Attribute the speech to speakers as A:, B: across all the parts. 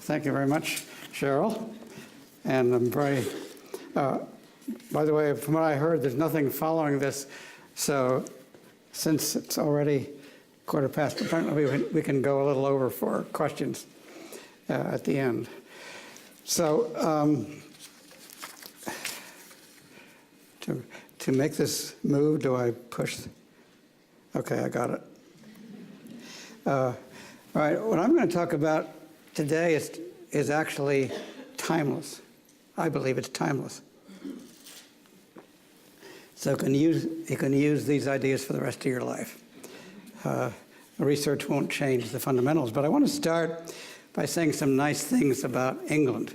A: Thank you very much, Cheryl. And I'm very, by the way, from what I heard, there's nothing following this. So since it's already 1:15, apparently we can go a little over for questions at the end. So to make this move, do I push? Okay, I got it. All right, what I'm going to talk about today is actually timeless. I believe it's timeless. So you can use these ideas for the rest of your life. Research won't change the fundamentals, but I want to start by saying some nice things about England.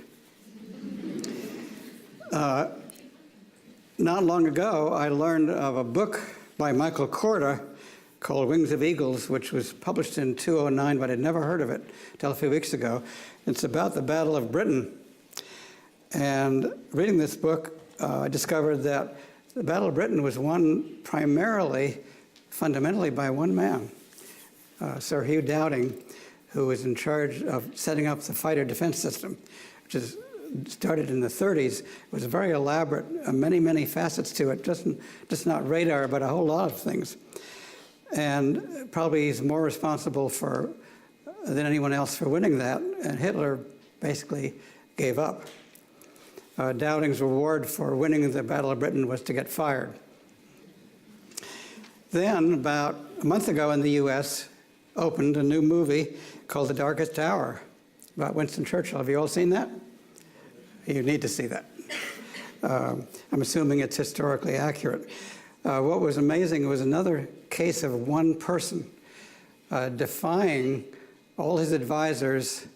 A: Not long ago, I learned of a book by Michael Korda called Wings of Eagles, which was published in 2009, but I'd never heard of it until a few weeks ago. It's about the Battle of Britain. And reading this book, I discovered that the Battle of Britain was won primarily, fundamentally, by one man, Sir Hugh Dowding, who was in charge of setting up the fighter defense system, which is started in the 30s. It was very elaborate, many, many facets to it, just not radar, but a whole lot of things. And probably he's more responsible than anyone else for winning that, and Hitler basically gave up. Dowding's reward for winning the Battle of Britain was to get fired. Then, about a month ago in the US, opened a new movie called The Darkest Hour about Winston Churchill. Have you all seen that? You need to see that. I'm assuming it's historically accurate. What was amazing was another case of one person defying all his advisors'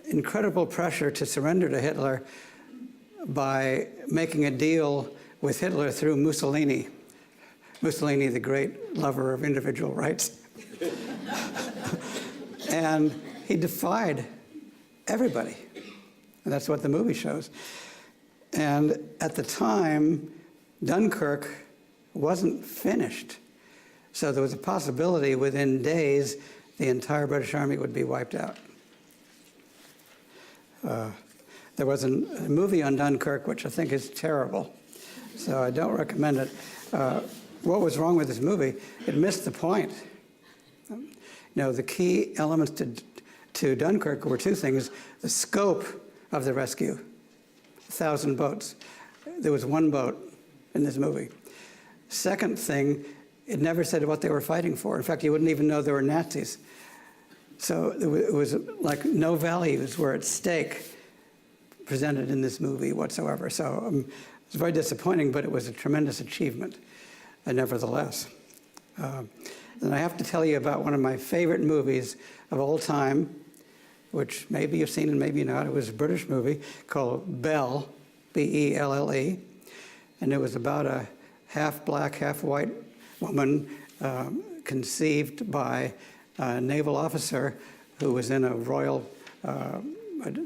A: incredible pressure to surrender to Hitler by making a deal with Hitler through Mussolini. Mussolini, the great lover of individual rights. And he defied everybody. And that's what the movie shows. And at the time, Dunkirk wasn't finished. So there was a possibility within days the entire British Army would be wiped out. There was a movie on Dunkirk, which I think is terrible. So I don't recommend it. What was wrong with this movie? It missed the point. You know, the key elements to Dunkirk were two things: the scope of the rescue, 1,000 boats. There was one boat in this movie. Second thing, it never said what they were fighting for. In fact, you wouldn't even know they were Nazis. So it was like no values were at stake presented in this movie whatsoever. So it's very disappointing, but it was a tremendous achievement, nevertheless. And I have to tell you about one of my favorite movies of all time, which maybe you've seen and maybe not. It was a British movie called Belle, B-E-L-L-E, and it was about a half-black, half-white woman conceived by a naval officer who was in a royal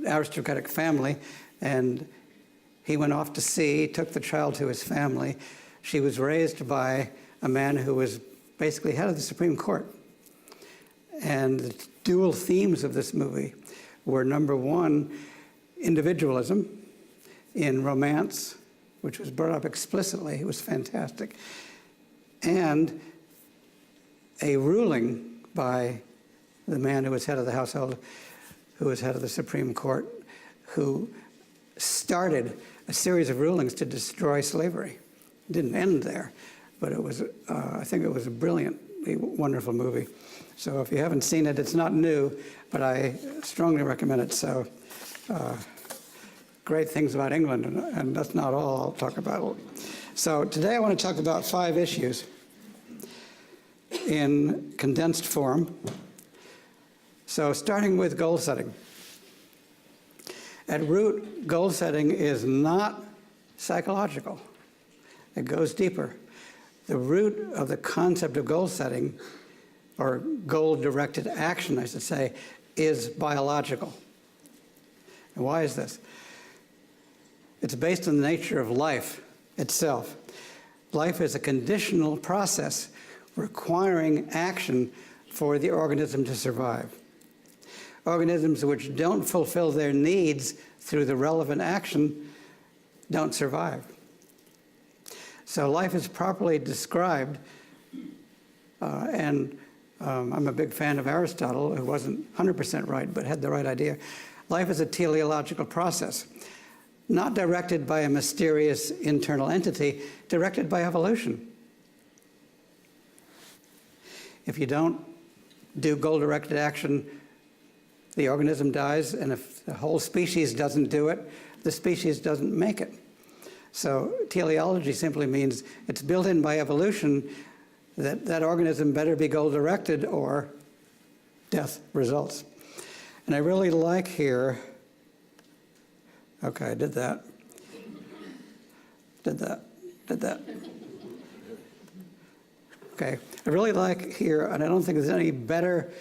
A: aristocratic family, and he went off to sea, took the child to his family. She was raised by a man who was basically head of the Supreme Court. And the dual themes of this movie were, number one, individualism in romance, which was brought up explicitly. It was fantastic. And a ruling by the man who was head of the household, who was head of the Supreme Court, who started a series of rulings to destroy slavery. It didn't end there, but it was, I think it was a brilliantly wonderful movie. So if you haven't seen it, it's not new, but I strongly recommend it. So great things about England, and that's not all I'll talk about. So today I want to talk about 5 issues in condensed form. So starting with goal setting. At root, goal setting is not psychological. It goes deeper. The root of the concept of goal setting, or goal-directed action, I should say, is biological. And why is this? It's based on the nature of life itself. Life is a conditional process requiring action for the organism to survive. organisms which don't fulfill their needs through the relevant action don't survive. So life is properly described, and I'm a big fan of Aristotle, who wasn't 100% right, but had the right idea. Life is a teleological process, not directed by a mysterious internal entity, directed by evolution. If you don't do goal-directed action, the organism dies, and if the whole species doesn't do it, the species doesn't make it. So teleology simply means it's built in by evolution that that organism better be goal-directed or death results. And I really like here, okay, I did that. Okay, I really like here, and I don't think there's any better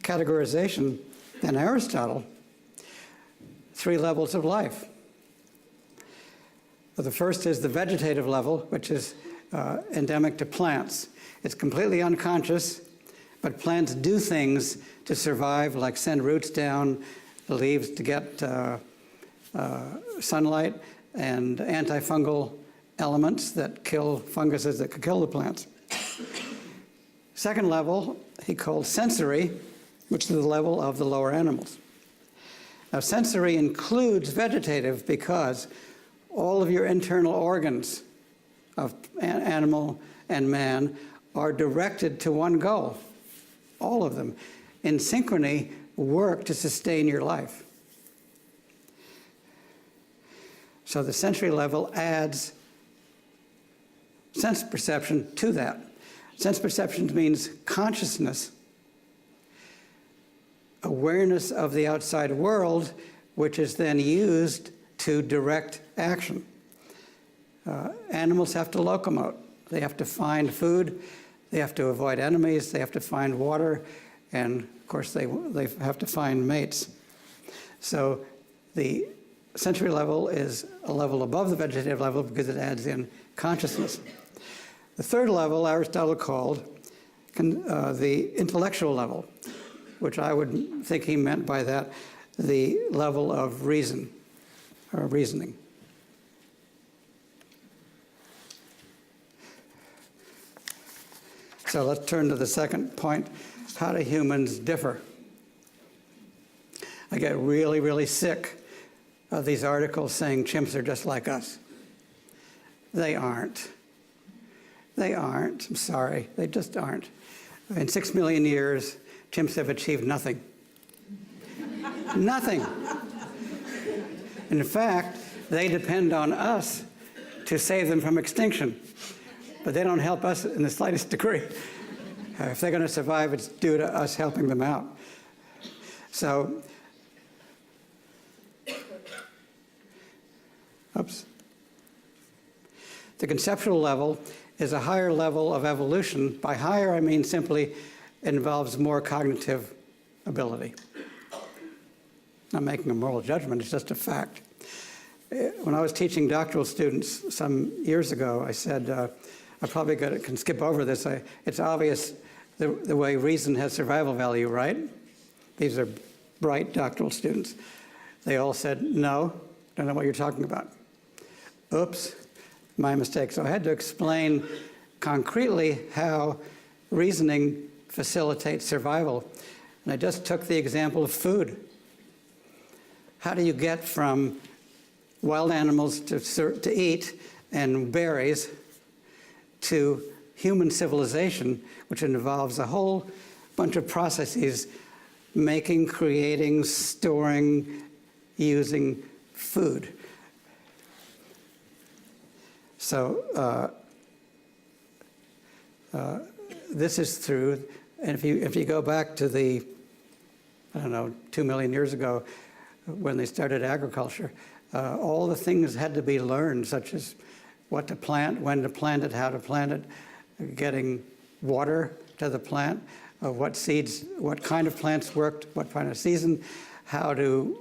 A: categorization than Aristotle, 3 levels of life. The first is the vegetative level, which is endemic to plants. It's completely unconscious, but plants do things to survive, like send roots down the leaves to get sunlight and antifungal elements that kill funguses that could kill the plants. Second level, he called sensory, which is the level of the lower animals. Now, sensory includes vegetative because all of your internal organs of animal and man are directed to one goal. All of them, in synchrony, work to sustain your life. So the sensory level adds sense perception to that. Sense perception means consciousness, awareness of the outside world, which is then used to direct action. Animals have to locomote. They have to find food. They have to avoid enemies. They have to find water. And, of course, they have to find mates. So the sensory level is a level above the vegetative level because it adds in consciousness. The third level Aristotle called the intellectual level, which I would think he meant by that the level of reason or reasoning. So let's turn to the second point. How do humans differ? I get really, really sick of these articles saying chimps are just like us. They aren't. They aren't. I'm sorry. They just aren't. In 6 million years, chimps have achieved nothing. Nothing. In fact, they depend on us to save them from extinction. But they don't help us in the slightest degree. If they're going to survive, it's due to us helping them out. So, the conceptual level is a higher level of evolution. By higher, I mean simply it involves more cognitive ability. Not making a moral judgment, it's just a fact. When I was teaching doctoral students some years ago, I said, I probably can skip over this. It's obvious the way reason has survival value, right? These are bright doctoral students. They all said, no, don't know what you're talking about. Oops, my mistake. So I had to explain concretely how reasoning facilitates survival. And I just took the example of food. How do you get from wild animals to eat and berries to human civilization, which involves a whole bunch of processes, making, creating, storing, using food. So this is through, and if you go back to the, 2 million years ago, when they started agriculture, all the things had to be learned, such as what to plant, when to plant it, how to plant it, getting water to the plant, what seeds, what kind of plants worked, what kind of season, how to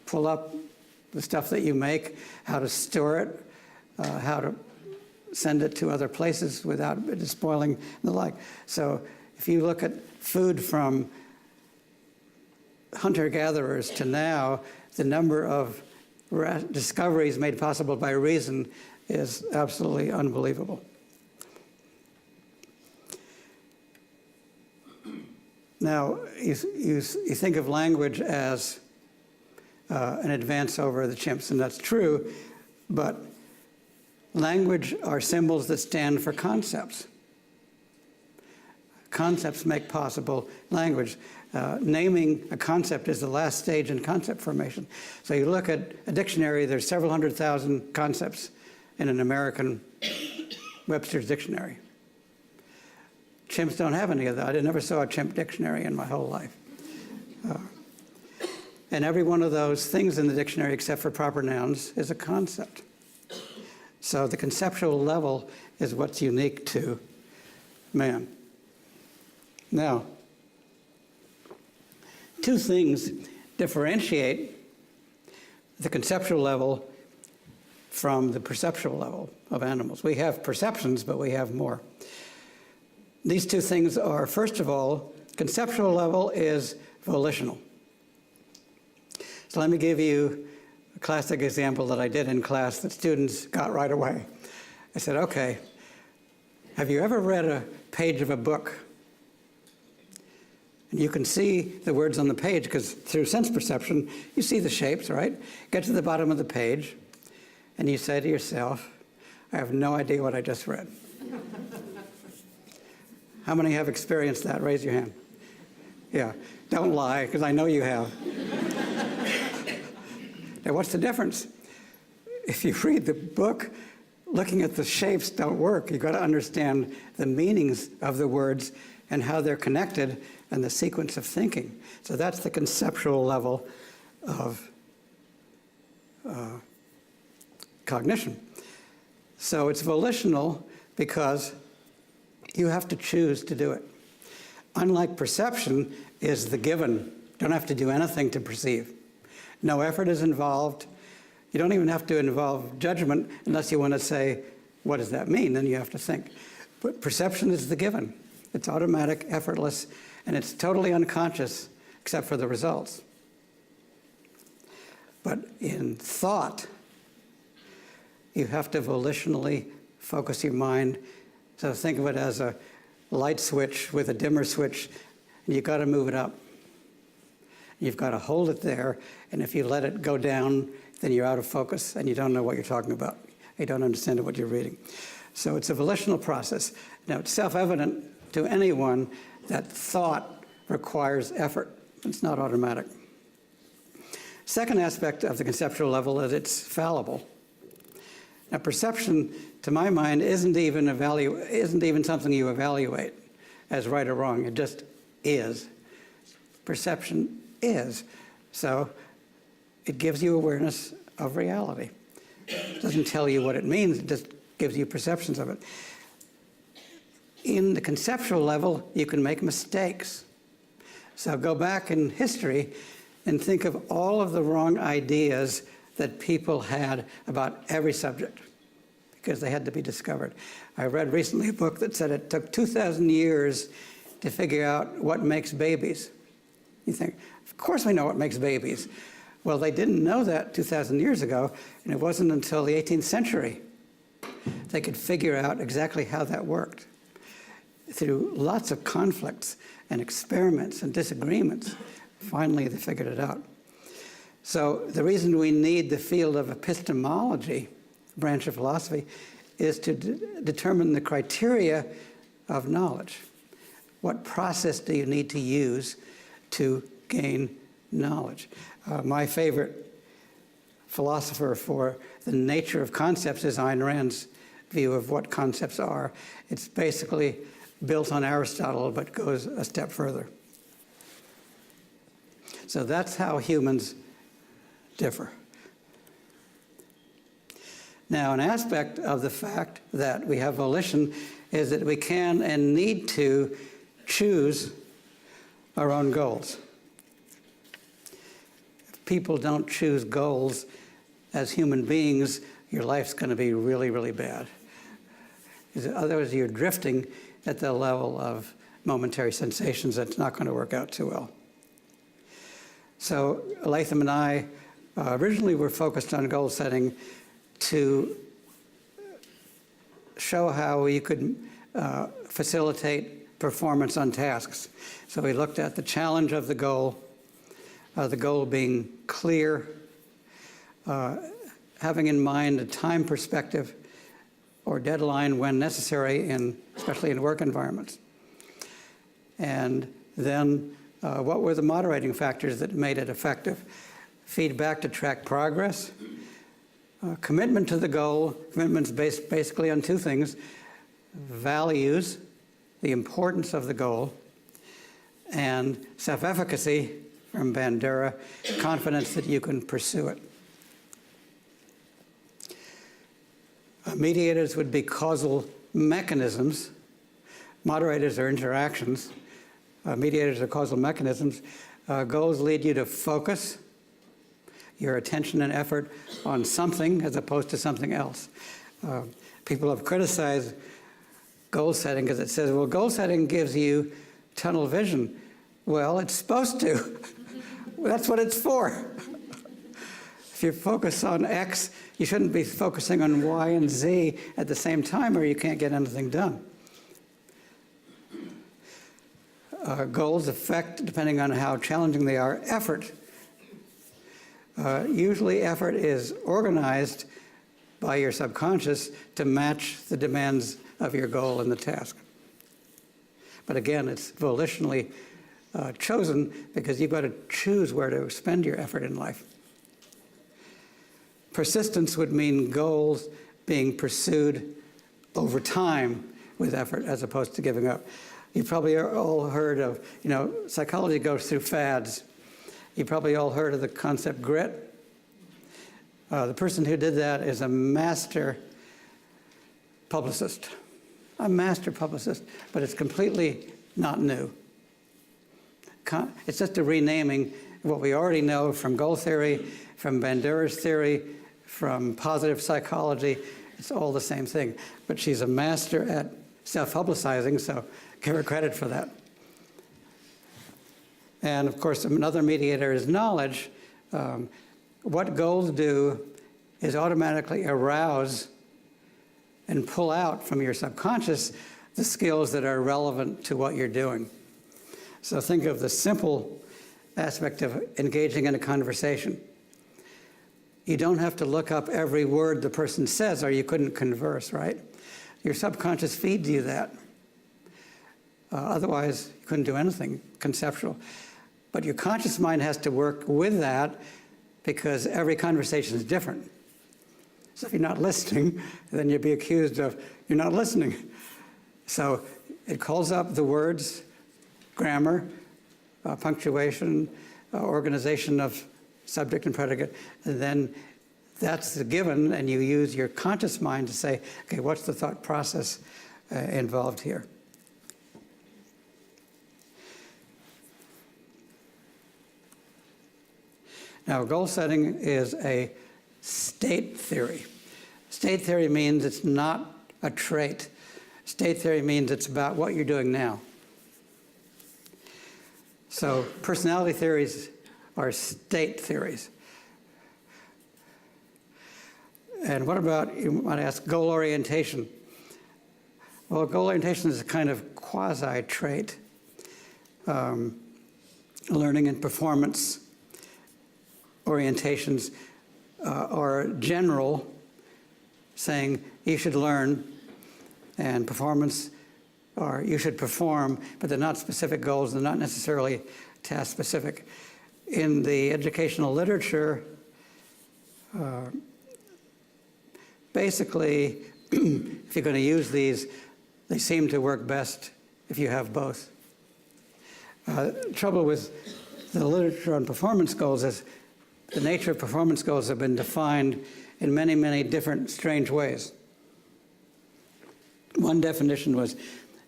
A: pull up the stuff that you make, how to store it, how to send it to other places without it spoiling and the like. So if you look at food from hunter-gatherers to now, the number of discoveries made possible by reason is absolutely unbelievable. Now, you think of language as an advance over the chimps, and that's true, but language are symbols that stand for concepts. Concepts make possible language. Naming a concept is the last stage in concept formation. So you look at a dictionary, there's several 100,000 concepts in an American Webster's dictionary. Chimps don't have any of that. I never saw a chimp dictionary in my whole life. And every one of those things in the dictionary, except for proper nouns, is a concept. So the conceptual level is what's unique to man. Now, two things differentiate the conceptual level from the perceptual level of animals. We have perceptions, but we have more. These two things are, first of all, conceptual level is volitional. So let me give you a classic example that I did in class that students got right away. I said, okay, have you ever read a page of a book? And you can see the words on the page because through sense perception, you see the shapes, right? Get to the bottom of the page, and you say to yourself, I have no idea what I just read. How many have experienced that? Raise your hand. Yeah, don't lie, because I know you have. Now, what's the difference? If you read the book, looking at the shapes don't work. You've got to understand the meanings of the words and how they're connected and the sequence of thinking. So that's the conceptual level of cognition. So it's volitional because you have to choose to do it. Unlike perception is the given. You don't have to do anything to perceive. No effort is involved. You don't even have to involve judgment unless you want to say, what does that mean? Then you have to think. But perception is the given. It's automatic, effortless, and it's totally unconscious except for the results. But in thought, you have to volitionally focus your mind. So think of it as a light switch with a dimmer switch, and you've got to move it up. You've got to hold it there, and if you let it go down, then you're out of focus, and you don't know what you're talking about. You don't understand what you're reading. So it's a volitional process. Now, it's self-evident to anyone that thought requires effort. It's not automatic. Second aspect of the conceptual level is it's fallible. Now, perception, to my mind, isn't even something you evaluate as right or wrong. It just is. Perception is. So it gives you awareness of reality. It doesn't tell you what it means. It just gives you perceptions of it. In the conceptual level, you can make mistakes. So go back in history and think of all of the wrong ideas that people had about every subject because they had to be discovered. I read recently a book that said it took 2,000 years to figure out what makes babies. You think, of course we know what makes babies. Well, they didn't know that 2,000 years ago, and it wasn't until the 18th century they could figure out exactly how that worked. Through lots of conflicts and experiments and disagreements, finally they figured it out. So the reason we need the field of epistemology, branch of philosophy, is to determine the criteria of knowledge. What process do you need to use to gain knowledge? My favorite philosopher for the nature of concepts is Ayn Rand's view of what concepts are. It's basically built on Aristotle, but goes a step further. So that's how humans differ. Now, an aspect of the fact that we have volition is that we can and need to choose our own goals. If people don't choose goals as human beings, your life's going to be really, really bad. Otherwise, you're drifting at the level of momentary sensations. That's not going to work out too well. So Latham and I originally were focused on goal setting to show how we could facilitate performance on tasks. So we looked at the challenge of the goal being clear, having in mind a time perspective or deadline when necessary, especially in work environments. And then what were the moderating factors that made it effective? Feedback to track progress, commitment to the goal. Commitment's based basically on two things: values, the importance of the goal, and self-efficacy, from Bandura, confidence that you can pursue it. Mediators would be causal mechanisms. Moderators are interactions. Mediators are causal mechanisms. Goals lead you to focus your attention and effort on something as opposed to something else. People have criticized goal setting because it says, well, goal setting gives you tunnel vision. Well, it's supposed to. That's what it's for. If you focus on X, you shouldn't be focusing on Y and Z at the same time, or you can't get anything done. Goals affect, depending on how challenging they are, effort. Usually effort is organized by your subconscious to match the demands of your goal and the task. But again, it's volitionally chosen because you've got to choose where to spend your effort in life. Persistence would mean goals being pursued over time with effort as opposed to giving up. You've probably all heard of, psychology goes through fads. You've probably all heard of the concept grit. The person who did that is a master publicist. A master publicist, but it's completely not new. It's just a renaming of what we already know from goal theory, from Bandura's theory, from positive psychology. It's all the same thing. But she's a master at self-publicizing, so give her credit for that. And of course, another mediator is knowledge. What goals do is automatically arouse and pull out from your subconscious the skills that are relevant to what you're doing. So think of the simple aspect of engaging in a conversation. You don't have to look up every word the person says or you couldn't converse, right? Your subconscious feeds you that. Otherwise, you couldn't do anything conceptual. But your conscious mind has to work with that because every conversation is different. So if you're not listening, then you'd be accused of, you're not listening. So it calls up the words, grammar, punctuation, organization of subject and predicate, and then that's the given, and you use your conscious mind to say, okay, what's the thought process involved here? Now, goal setting is a state theory. State theory means it's not a trait. State theory means it's about what you're doing now. So personality theories are state theories. And what about, you might ask, goal orientation? Well, goal orientation is a kind of quasi-trait. Learning and performance orientations are general, saying you should learn, and performance are you should perform, but they're not specific goals, they're not necessarily task specific. In the educational literature, basically, if you're going to use these, they seem to work best if you have both. Trouble with the literature on performance goals is the nature of performance goals have been defined in many, many different strange ways. One definition was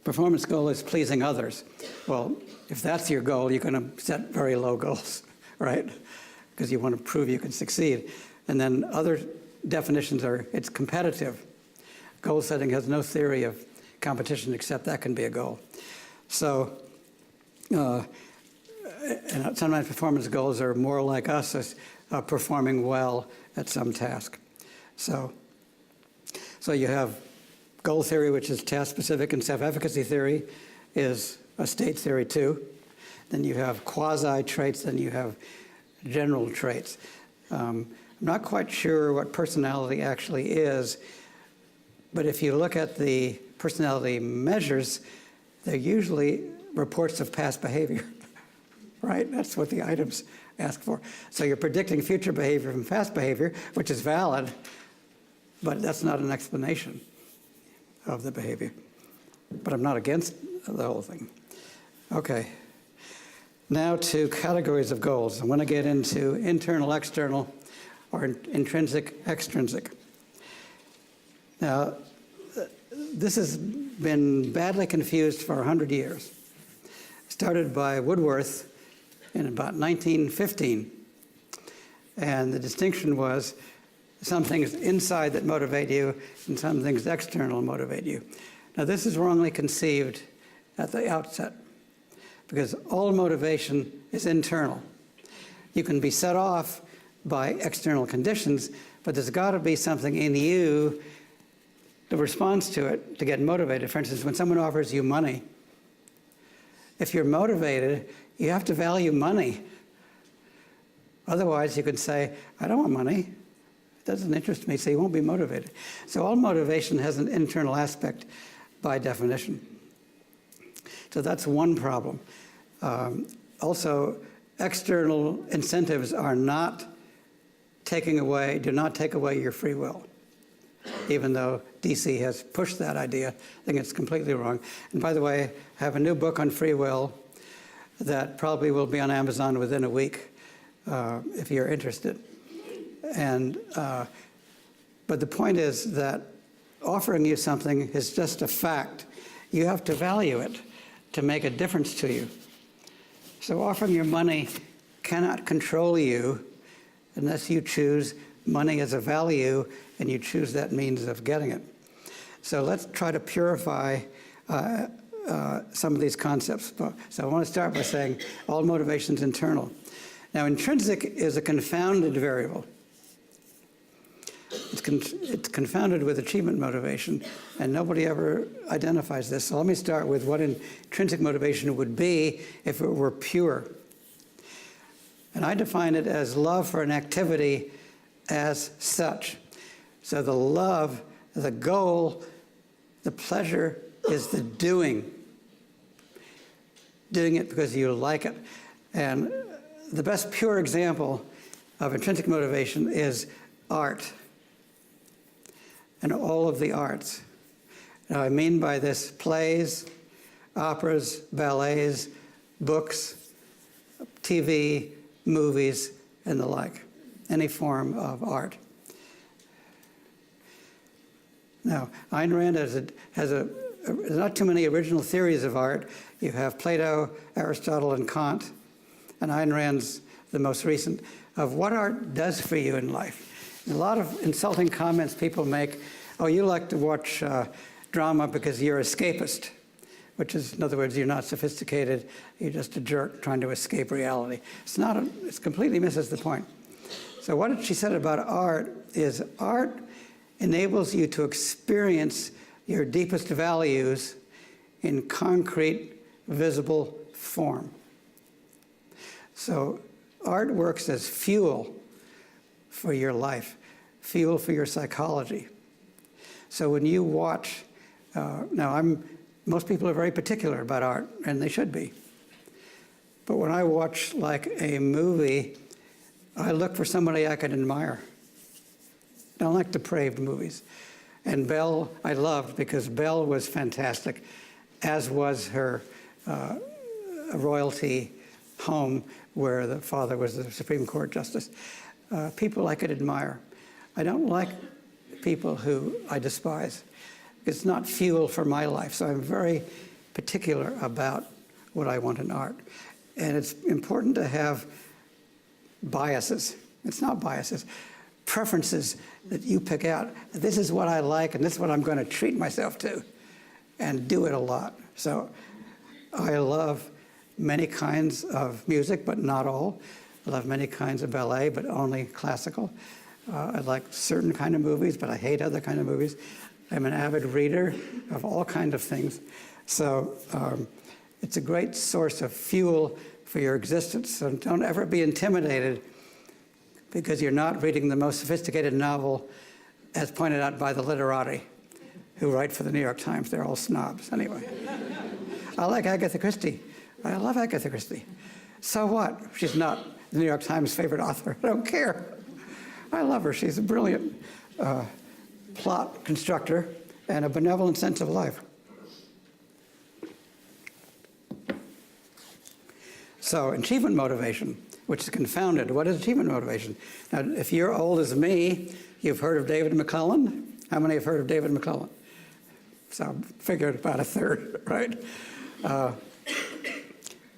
A: performance goal is pleasing others. Well, if that's your goal, you're going to set very low goals, right? Because you want to prove you can succeed. And then other definitions are it's competitive. Goal setting has no theory of competition except that can be a goal. So and sometimes performance goals are more like us as performing well at some task. So you have goal theory, which is task-specific, and self-efficacy theory is a state theory too. Then you have quasi-traits, then you have general traits. I'm not quite sure what personality actually is, but if you look at the personality measures, they're usually reports of past behavior, right? That's what the items ask for. So you're predicting future behavior from past behavior, which is valid, but that's not an explanation of the behavior. But I'm not against the whole thing. Okay. Now to categories of goals. I want to get into internal, external, or intrinsic, extrinsic. Now, this has been badly confused for 100 years. Started by Woodworth in about 1915. And the distinction was some things inside that motivate you and some things external motivate you. Now, this is wrongly conceived at the outset, because all motivation is internal. You can be set off by external conditions, but there's got to be something in you that responds to it to get motivated. For instance, when someone offers you money, if you're motivated, you have to value money. Otherwise, you could say, I don't want money. It doesn't interest me, so you won't be motivated. So all motivation has an internal aspect by definition. So that's one problem. Also, external incentives are not do not take away your free will. Even though DC has pushed that idea, I think it's completely wrong. And by the way, I have a new book on free will that probably will be on Amazon within a week, if you're interested. And, but the point is that offering you something is just a fact. You have to value it to make a difference to you. So offering your money cannot control you unless you choose money as a value and you choose that means of getting it. So let's try to purify some of these concepts. So I want to start by saying all motivation is internal. Now, intrinsic is a confounded variable. It's confounded with achievement motivation, and nobody ever identifies this. So let me start with what intrinsic motivation would be if it were pure. And I define it as love for an activity as such. So the love, the goal, the pleasure is the doing. Doing it because you like it. And the best pure example of intrinsic motivation is art and all of the arts. Now, I mean by this plays, operas, ballets, books, TV, movies, and the like, any form of art. Now, Ayn Rand has not too many original theories of art. You have Plato, Aristotle, and Kant, and Ayn Rand's the most recent, of what art does for you in life. And a lot of insulting comments people make, oh, you like to watch drama because you're escapist, which is, in other words, you're not sophisticated, you're just a jerk trying to escape reality. It completely misses the point. So what she said about art is art enables you to experience your deepest values in concrete, visible form. So art works as fuel for your life, fuel for your psychology. So when you watch, most people are very particular about art, and they should be. But when I watch like a movie, I look for somebody I can admire. I don't like depraved movies. And Belle, I loved because Belle was fantastic, as was her royalty home where the father was the Supreme Court justice. People I could admire. I don't like people who I despise. It's not fuel for my life, so I'm very particular about what I want in art. And it's important to have biases. It's not biases. Preferences that you pick out. This is what I like, and this is what I'm going to treat myself to, and do it a lot. So I love many kinds of music, but not all. I love many kinds of ballet, but only classical. I like certain kind of movies, but I hate other kind of movies. I'm an avid reader of all kinds of things. So it's a great source of fuel for your existence. So don't ever be intimidated because you're not reading the most sophisticated novel as pointed out by the literati who write for the New York Times. They're all snobs anyway. I like Agatha Christie. I love Agatha Christie. So what? She's not the New York Times' favorite author. I don't care. I love her. She's a brilliant plot constructor and a benevolent sense of life. So achievement motivation, which is confounded. What is achievement motivation? Now, if you're old as me, you've heard of David McClellan. How many have heard of David McClellan? So figured about a third, right?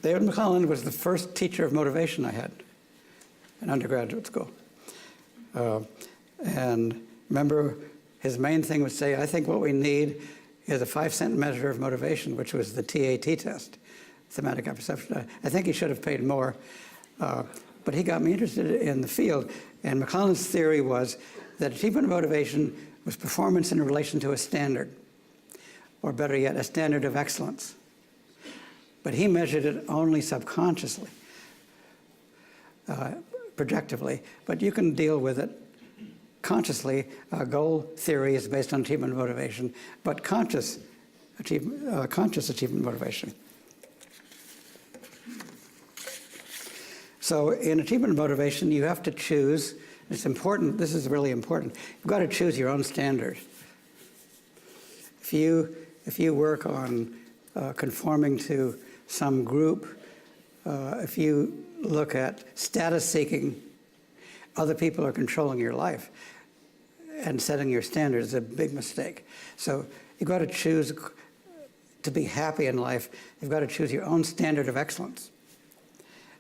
A: David McClellan was the first teacher of motivation I had in undergraduate school. And remember, his main thing was say, I think what we need is a 5-cent measure of motivation, which was the TAT test, thematic apperception. I think he should have paid more, but he got me interested in the field. And McClellan's theory was that achievement of motivation was performance in relation to a standard, or better yet, a standard of excellence. But he measured it only subconsciously, projectively, but you can deal with it consciously. Goal theory is based on achievement motivation, but conscious achievement motivation. So in achievement motivation, you have to choose. It's important. This is really important. You've got to choose your own standard. If you work on conforming to some group, if you look at status seeking, other people are controlling your life and setting your standards is a big mistake. So you've got to choose to be happy in life. You've got to choose your own standard of excellence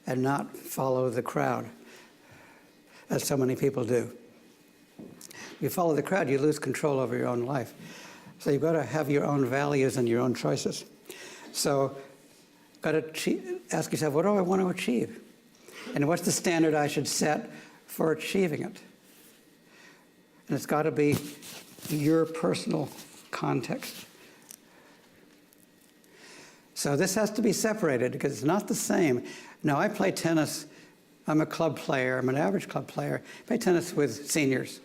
A: and not follow the crowd, as so many people do. If you follow the crowd, you lose control over your own life. So you've got to have your own values and your own choices. So you've got to ask yourself, what do I want to achieve? And what's the standard I should set for achieving it? And it's got to be your personal context. So this has to be separated because it's not the same. Now, I play tennis. I'm a club player. I'm an average club player. I play tennis with seniors,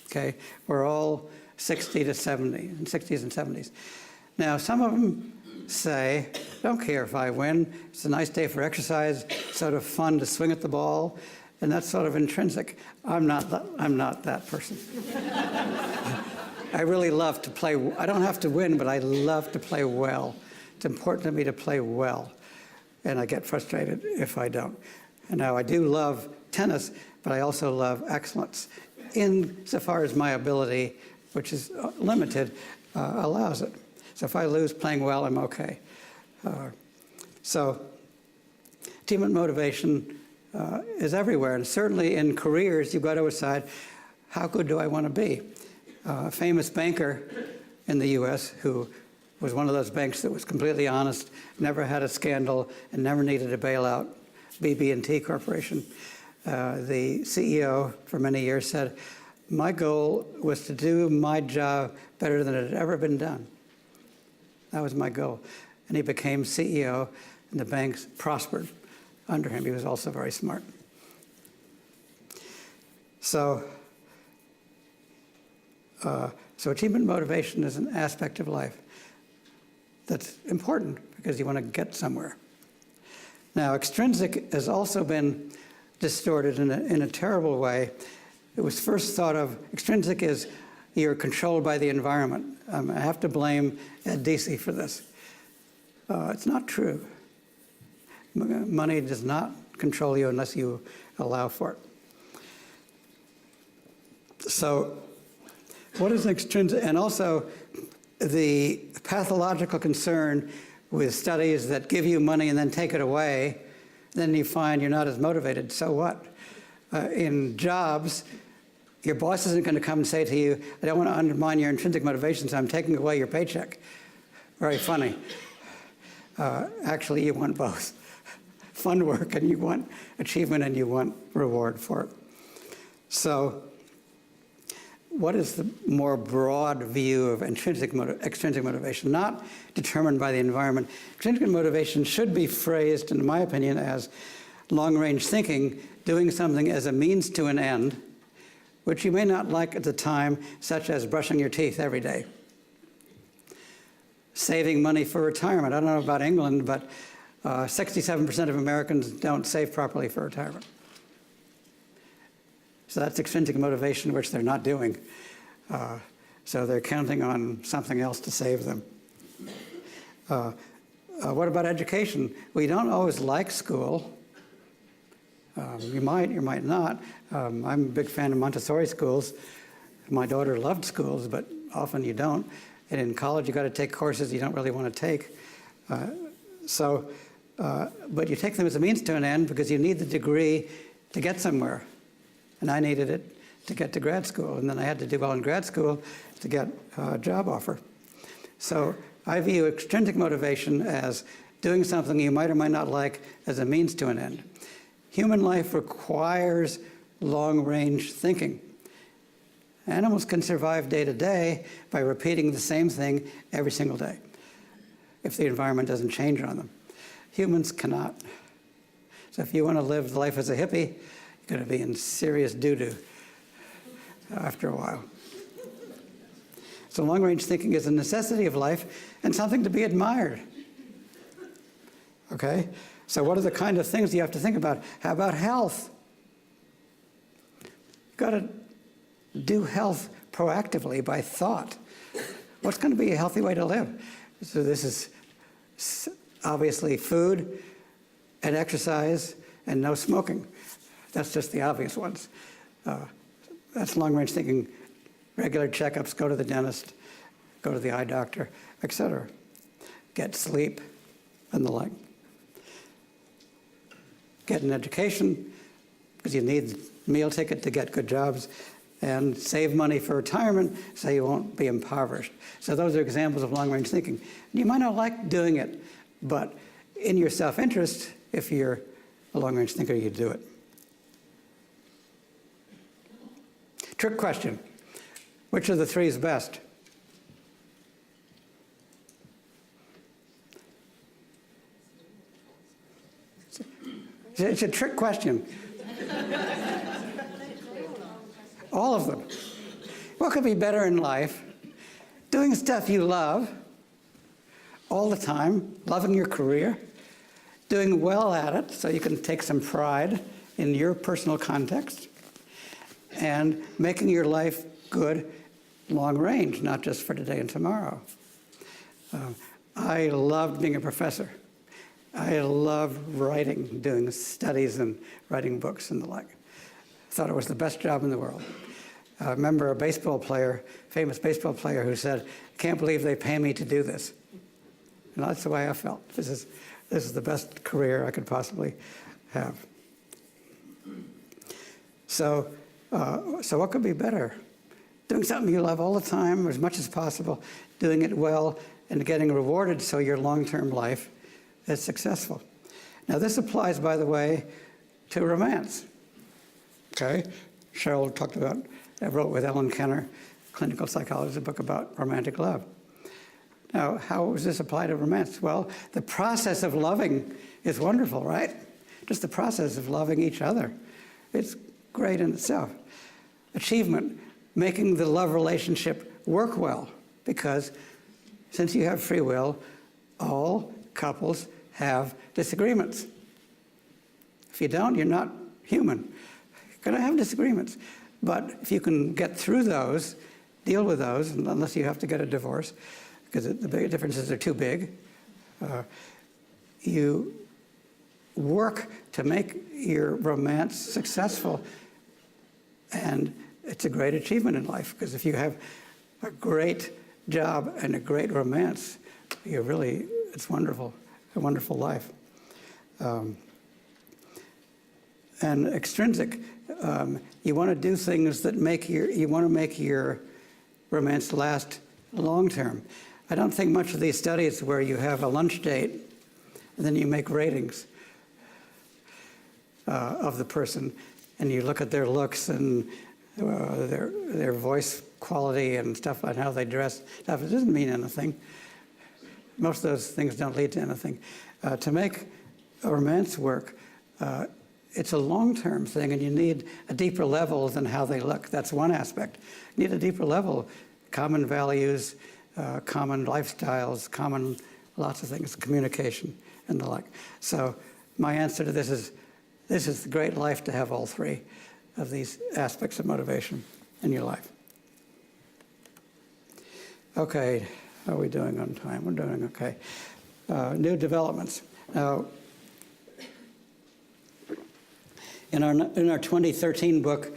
A: okay? We're all 60 to 70, in 60s and 70s. Now, some of them say, don't care if I win. It's a nice day for exercise, sort of fun to swing at the ball, and that's sort of intrinsic. I'm not that person. I really love to play. I don't have to win, but I love to play well. It's important to me to play well, and I get frustrated if I don't. And now I do love tennis, but I also love excellence insofar as my ability, which is limited, allows it. So if I lose playing well, I'm okay. So achievement motivation is everywhere, and certainly in careers, you've got to decide, how good do I want to be? A famous banker in the U.S. who was one of those banks that was completely honest, never had a scandal, and never needed a bailout, BB&T Corporation. The CEO for many years said, my goal was to do my job better than it had ever been done. That was my goal. And he became CEO, and the banks prospered under him. He was also very smart. So achievement motivation is an aspect of life that's important because you want to get somewhere. Now, extrinsic has also been distorted in a terrible way. It was first thought of, extrinsic is you're controlled by the environment. I have to blame Ed Deasy for this. It's not true. Money does not control you unless you allow for it. So what is extrinsic? And also the pathological concern with studies that give you money and then take it away, then you find you're not as motivated. So what? In jobs, your boss isn't going to come and say to you, I don't want to undermine your intrinsic motivation, so I'm taking away your paycheck. Very funny. Actually, you want both. fun work, and you want achievement, and you want reward for it. So what is the more broad view of extrinsic motivation? Not determined by the environment. Extrinsic motivation should be phrased, in my opinion, as long-range thinking, doing something as a means to an end, which you may not like at the time, such as brushing your teeth every day. Saving money for retirement. I don't know about England, but 67% of Americans don't save properly for retirement. So that's extrinsic motivation, which they're not doing. So they're counting on something else to save them. What about education? We don't always like school. You might not. I'm a big fan of Montessori schools. My daughter loved schools, but often you don't. And in college, you've got to take courses you don't really want to take. But you take them as a means to an end because you need the degree to get somewhere. And I needed it to get to grad school. And then I had to do well in grad school to get a job offer. So I view extrinsic motivation as doing something you might or might not like as a means to an end. Human life requires long-range thinking. Animals can survive day to day by repeating the same thing every single day if the environment doesn't change on them. Humans cannot. So if you want to live life as a hippie, you're going to be in serious doo-doo after a while. So long-range thinking is a necessity of life and something to be admired. Okay? So what are the kind of things you have to think about? How about health? You've got to do health proactively by thought. What's going to be a healthy way to live? So this is obviously food and exercise and no smoking. That's just the obvious ones. That's long-range thinking. Regular checkups, go to the dentist, go to the eye doctor, etc. Get sleep and the like. Get an education because you need a meal ticket to get good jobs, and save money for retirement so you won't be impoverished. So those are examples of long-range thinking. You might not like doing it, but in your self-interest, if you're a long-range thinker, you do it. Trick question. Which of the three is best? It's a trick question. All of them. What could be better in life? Doing stuff you love all the time, loving your career, doing well at it so you can take some pride in your personal context, and making your life good long range, not just for today and tomorrow. I loved being a professor. I loved writing, doing studies and writing books and the like. Thought it was the best job in the world. I remember a baseball player, famous baseball player, who said, "I can't believe they pay me to do this." And that's the way I felt. This is the best career I could possibly have. So what could be better? Doing something you love all the time, as much as possible, doing it well, and getting rewarded so your long-term life is successful. Now, this applies, by the way, to romance. Okay? Cheryl wrote with Ellen Kenner, clinical psychologist, a book about romantic love. Now, how does this apply to romance? Well, the process of loving is wonderful, right? Just the process of loving each other. It's great in itself. Achievement, making the love relationship work well, because since you have free will, all couples have disagreements. If you don't, you're not human. You're going to have disagreements. But if you can get through those, deal with those, unless you have to get a divorce, because the big differences are too big, you work to make your romance successful. And it's a great achievement in life, because if you have a great job and a great romance, it's wonderful, a wonderful life. And extrinsic, you want to do things that make your romance last long term. I don't think much of these studies where you have a lunch date and then you make ratings. of the person, and you look at their looks and their voice quality and stuff, and how they dress, stuff, it doesn't mean anything. Most of those things don't lead to anything. To make a romance work, it's a long-term thing, and you need a deeper level than how they look. That's one aspect. You need a deeper level, common values, common lifestyles, common lots of things, communication and the like. So my answer to this is the great life to have all three of these aspects of motivation in your life. Okay, how are we doing on time? We're doing okay. New developments. Now, in our 2013 book,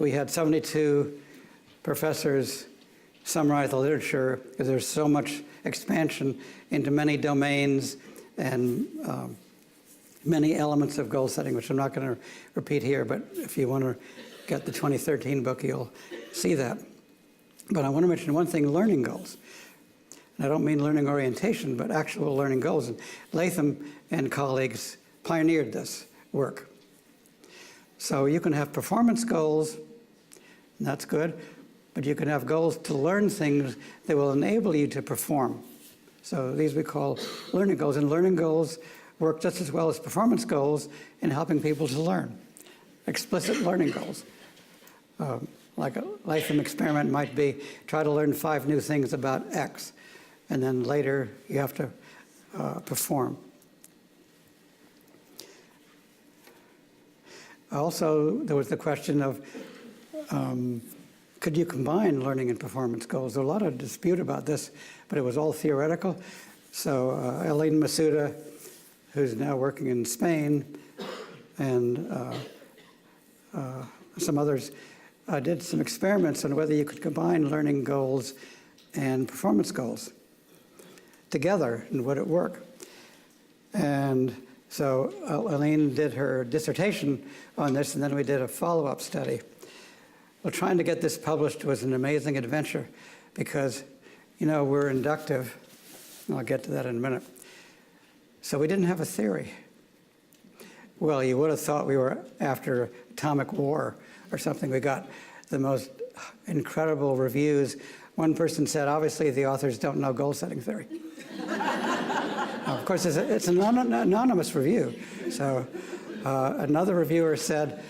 A: we had 72 professors summarize the literature, because there's so much expansion into many domains and many elements of goal setting, which I'm not going to repeat here, but if you want to get the 2013 book, you'll see that. But I want to mention one thing, learning goals. And I don't mean learning orientation, but actual learning goals. And Latham and colleagues pioneered this work. So you can have performance goals, and that's good, but you can have goals to learn things that will enable you to perform. So these we call learning goals, and learning goals work just as well as performance goals in helping people to learn. Explicit learning goals. Like a Latham experiment might be, try to learn 5 new things about X, and then later you have to perform. Also, there was the question of, could you combine learning and performance goals? There was a lot of dispute about this, but it was all theoretical. So Elaine Masuda, who's now working in Spain, and some others did some experiments on whether you could combine learning goals and performance goals together, and would it work? And so Elaine did her dissertation on this, and then we did a follow-up study. Well, trying to get this published was an amazing adventure because, you know, we're inductive, and I'll get to that in a minute. So we didn't have a theory. Well, you would have thought we were after atomic war or something. We got the most incredible reviews. One person said, obviously, the authors don't know goal-setting theory. Of course, it's an anonymous review. So another reviewer said,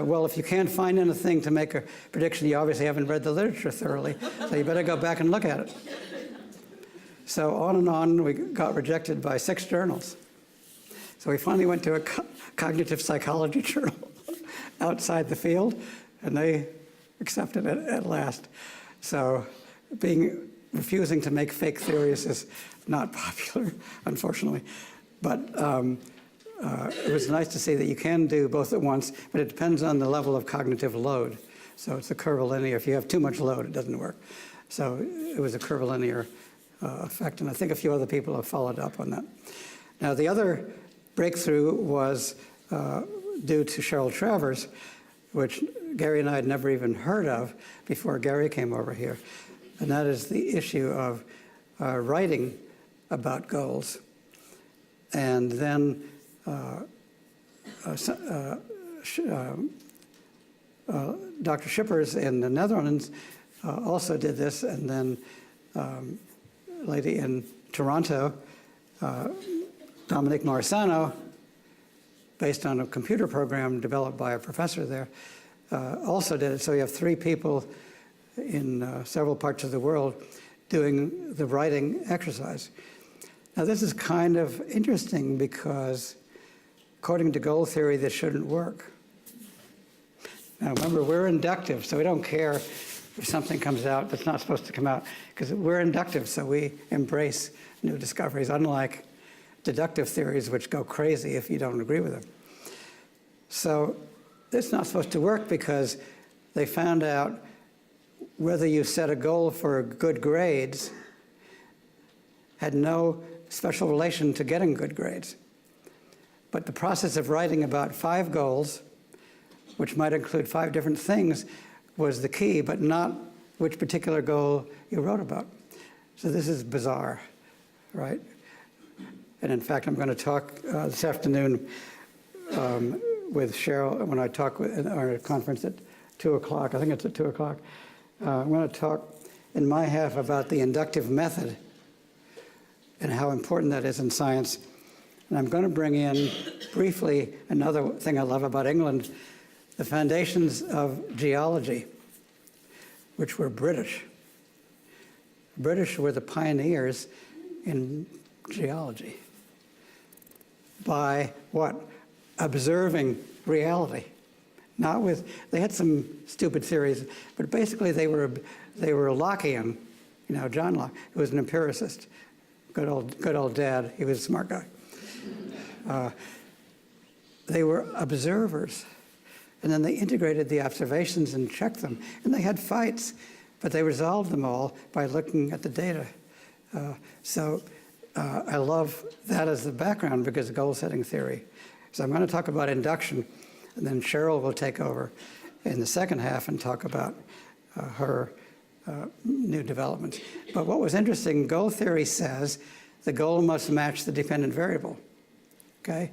A: well, if you can't find anything to make a prediction, you obviously haven't read the literature thoroughly, so you better go back and look at it. So on and on, we got rejected by 6 journals. So we finally went to a cognitive psychology journal outside the field, and they accepted it at last. So refusing to make fake theories is not popular, unfortunately. But it was nice to see that you can do both at once, but it depends on the level of cognitive load. So it's a curvilinear. If you have too much load, it doesn't work. So it was a curvilinear effect, and I think a few other people have followed up on that. Now, the other breakthrough was due to Cheryl Travers, which Gary and I had never even heard of before Gary came over here, and that is the issue of writing about goals. And then Dr. Schippers in the Netherlands also did this, and then a lady in Toronto, Dominique Morisano, based on a computer program developed by a professor there, also did it. So you have 3 people in several parts of the world doing the writing exercise. Now, this is kind of interesting because, according to goal theory, this shouldn't work. Now, remember, we're inductive, so we don't care if something comes out that's not supposed to come out, because we're inductive, so we embrace new discoveries, unlike deductive theories, which go crazy if you don't agree with them. So it's not supposed to work because they found out whether you set a goal for good grades had no special relation to getting good grades. But the process of writing about 5 goals, which might include 5 different things, was the key, but not which particular goal you wrote about. So this is bizarre, right? And in fact, I'm going to talk this afternoon with Cheryl when I talk at our conference at 2 o'clock. I think it's at 2 o'clock. I'm going to talk in my half about the inductive method and how important that is in science. And I'm going to bring in briefly another thing I love about England, the foundations of geology, which were British. The British were the pioneers in geology by what? Observing reality. Not with, they had some stupid theories, but basically they were Lockean. You know, John Locke, who was an empiricist. Good old dad, he was a smart guy. They were observers. And then they integrated the observations and checked them. And they had fights, but they resolved them all by looking at the data. I love that as the background because of goal-setting theory. So I'm going to talk about induction, and then Cheryl will take over in the second half and talk about her new developments. But what was interesting, goal theory says the goal must match the dependent variable, okay?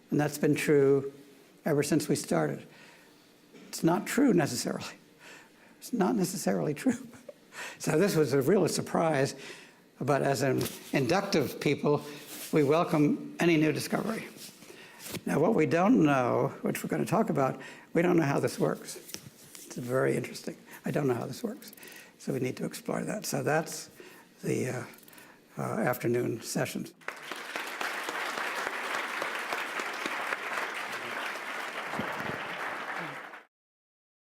A: And that's been true ever since we started. It's not true necessarily. It's not necessarily true. So this was a real surprise, but as an inductive people, we welcome any new discovery. Now, what we don't know, which we're going to talk about, we don't know how this works. It's very interesting. I don't know how this works. So we need to explore that. So that's the afternoon sessions.